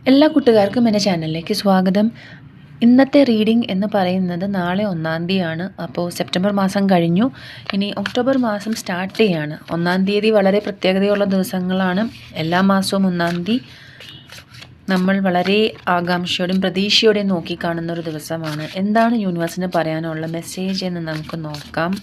എല്ലാ കൂട്ടുകാർക്കും എൻ്റെ ചാനലിലേക്ക് സ്വാഗതം. ഇന്നത്തെ റീഡിംഗ് എന്ന് പറയുന്നത് നാളെ 1-ാം തീയതിയാണ്. അപ്പോൾ സെപ്റ്റംബർ മാസം കഴിഞ്ഞു, ഇനി ഒക്ടോബർ മാസം സ്റ്റാർട്ട് ചെയ്യാണ്. 1-ാം തീയതി വളരെ പ്രത്യേകതയുള്ള ദിവസങ്ങളാണ്. എല്ലാ മാസവും 1-ാം തീയതി നമ്മൾ വളരെ ആകാംക്ഷയോടെയും പ്രതീക്ഷയോടെയും നോക്കിക്കാണുന്നൊരു ദിവസമാണ്. എന്താണ് യൂണിവേഴ്സിന് പറയാനുള്ള മെസ്സേജ് എന്ന് നമുക്ക് നോക്കാം.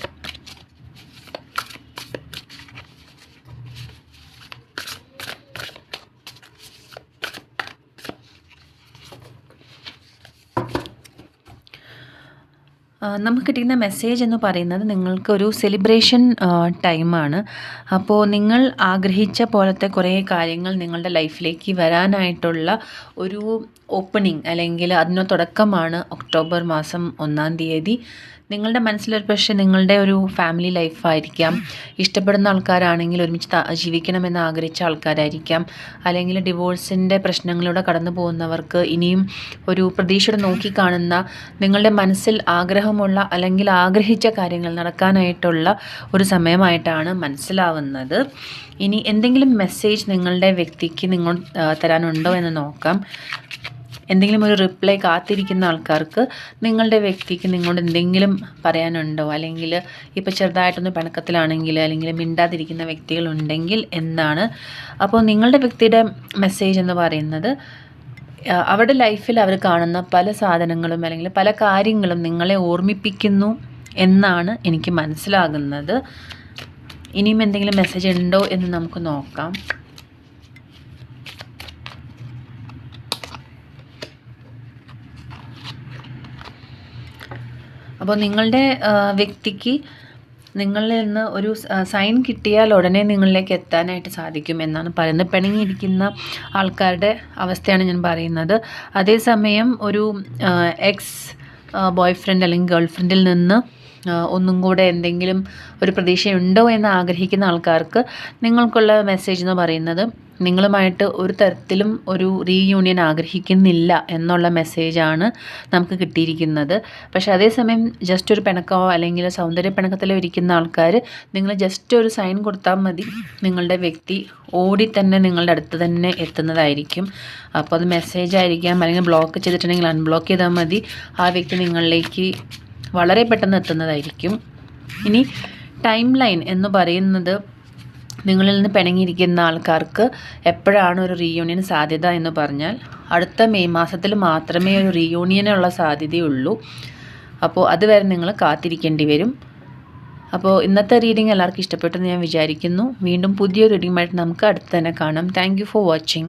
നമുക്ക് കിട്ടുന്ന മെസ്സേജ് എന്ന് പറയുന്നത് നിങ്ങൾക്കൊരു സെലിബ്രേഷൻ ടൈമാണ്. അപ്പോൾ നിങ്ങൾ ആഗ്രഹിച്ച പോലത്തെ കുറേ കാര്യങ്ങൾ നിങ്ങളുടെ ലൈഫിലേക്ക് വരാനായിട്ടുള്ള ഒരു ഓപ്പണിംഗ് അല്ലെങ്കിൽ അതിന് തുടക്കമാണ് ഒക്ടോബർ മാസം 1-ാം തീയതി. നിങ്ങളുടെ മനസ്സിലൊരു പക്ഷേ നിങ്ങളുടെ ഒരു ഫാമിലി ലൈഫായിരിക്കാം, ഇഷ്ടപ്പെടുന്ന ആൾക്കാരാണെങ്കിൽ ഒരുമിച്ച് ജീവിക്കണമെന്ന് ആഗ്രഹിച്ച ആൾക്കാരായിരിക്കാം, അല്ലെങ്കിൽ ഡിവോഴ്സിൻ്റെ പ്രശ്നങ്ങളിലൂടെ കടന്നു പോകുന്നവർക്ക് ഇനിയും ഒരു പ്രതീക്ഷയോടെ നോക്കിക്കാണുന്ന നിങ്ങളുടെ മനസ്സിൽ ആഗ്രഹമുള്ള അല്ലെങ്കിൽ ആഗ്രഹിച്ച കാര്യങ്ങൾ നടക്കാനായിട്ടുള്ള ഒരു സമയമായിട്ടാണ് മനസ്സിലാവുന്നത്. ഇനി എന്തെങ്കിലും മെസ്സേജ് നിങ്ങളുടെ വ്യക്തിക്ക് നിങ്ങൾ തരാനുണ്ടോ എന്ന് നോക്കാം. എന്തെങ്കിലും ഒരു റിപ്ലൈ കാത്തിരിക്കുന്ന ആൾക്കാർക്ക് നിങ്ങളുടെ വ്യക്തിക്ക് നിങ്ങളോട് എന്തെങ്കിലും പറയാനുണ്ടോ, അല്ലെങ്കിൽ ഇപ്പോൾ ചെറുതായിട്ടൊന്ന് പിണക്കത്തിലാണെങ്കിൽ അല്ലെങ്കിൽ മിണ്ടാതിരിക്കുന്ന വ്യക്തികളുണ്ടെങ്കിൽ എന്നാണ്. അപ്പോൾ നിങ്ങളുടെ വ്യക്തിയുടെ മെസ്സേജ് എന്ന് പറയുന്നത് അവരുടെ ലൈഫിൽ അവർ കാണുന്ന പല സാധനങ്ങളും അല്ലെങ്കിൽ പല കാര്യങ്ങളും നിങ്ങളെ ഓർമ്മിപ്പിക്കുന്നു എന്നാണ് എനിക്ക് മനസ്സിലാകുന്നത്. ഇനിയും എന്തെങ്കിലും മെസ്സേജ് ഉണ്ടോ എന്ന് നമുക്ക് നോക്കാം. അപ്പോൾ നിങ്ങളുടെ വ്യക്തിക്ക് നിങ്ങളിൽ നിന്ന് ഒരു സൈൻ കിട്ടിയാൽ ഉടനെ നിങ്ങളിലേക്ക് എത്താനായിട്ട് സാധിക്കും എന്നാണ് പറയുന്നത്. പിണങ്ങിയിരിക്കുന്ന ആൾക്കാരുടെ അവസ്ഥയാണ് ഞാൻ പറയുന്നത്. അതേസമയം ഒരു എക്സ് ബോയ് ഫ്രണ്ട് അല്ലെങ്കിൽ ഗേൾ ഫ്രണ്ടിൽ നിന്ന് ഒന്നും കൂടെ എന്തെങ്കിലും ഒരു പ്രതീക്ഷയുണ്ടോ എന്ന് ആഗ്രഹിക്കുന്ന ആൾക്കാർക്ക് നിങ്ങൾക്കുള്ള മെസ്സേജ് എന്ന് പറയുന്നത് നിങ്ങളുമായിട്ട് ഒരു തരത്തിലും ഒരു റീയൂണിയൻ ആഗ്രഹിക്കുന്നില്ല എന്നുള്ള മെസ്സേജാണ് നമുക്ക് കിട്ടിയിരിക്കുന്നത്. പക്ഷേ അതേസമയം ജസ്റ്റ് ഒരു പിണക്കമോ അല്ലെങ്കിൽ സൗന്ദര്യ പിണക്കത്തിലോ ഇരിക്കുന്ന ആൾക്കാർ നിങ്ങൾ ജസ്റ്റ് ഒരു സൈൻ കൊടുത്താൽ മതി, നിങ്ങളുടെ വ്യക്തി ഓടി തന്നെ നിങ്ങളുടെ അടുത്ത് തന്നെ എത്തുന്നതായിരിക്കും. അപ്പോൾ അത് മെസ്സേജ് ആയിരിക്കാം, അല്ലെങ്കിൽ ബ്ലോക്ക് ചെയ്തിട്ടുണ്ടെങ്കിൽ അൺബ്ലോക്ക് ചെയ്താൽ മതി, ആ വ്യക്തി നിങ്ങളിലേക്ക് വളരെ പെട്ടെന്ന് എത്തുന്നതായിരിക്കും. ഇനി ടൈം ലൈൻ എന്ന് പറയുന്നത് നിങ്ങളിൽ നിന്ന് പിണങ്ങിയിരിക്കുന്ന ആൾക്കാർക്ക് എപ്പോഴാണ് ഒരു റീയൂണിയൻ സാധ്യത എന്ന് പറഞ്ഞാൽ അടുത്ത മെയ് മാസത്തിൽ മാത്രമേ ഒരു റീയൂണിയനുള്ള സാധ്യതയുള്ളൂ. അപ്പോൾ അതുവരെ നിങ്ങൾ കാത്തിരിക്കേണ്ടി വരും. അപ്പോൾ ഇന്നത്തെ റീഡിംഗ് എല്ലാവർക്കും ഇഷ്ടപ്പെട്ടെന്ന് ഞാൻ വിചാരിക്കുന്നു. വീണ്ടും പുതിയൊരു റീഡിംഗുമായിട്ട് നമുക്ക് അടുത്ത് തന്നെ കാണാം. Thank you for watching.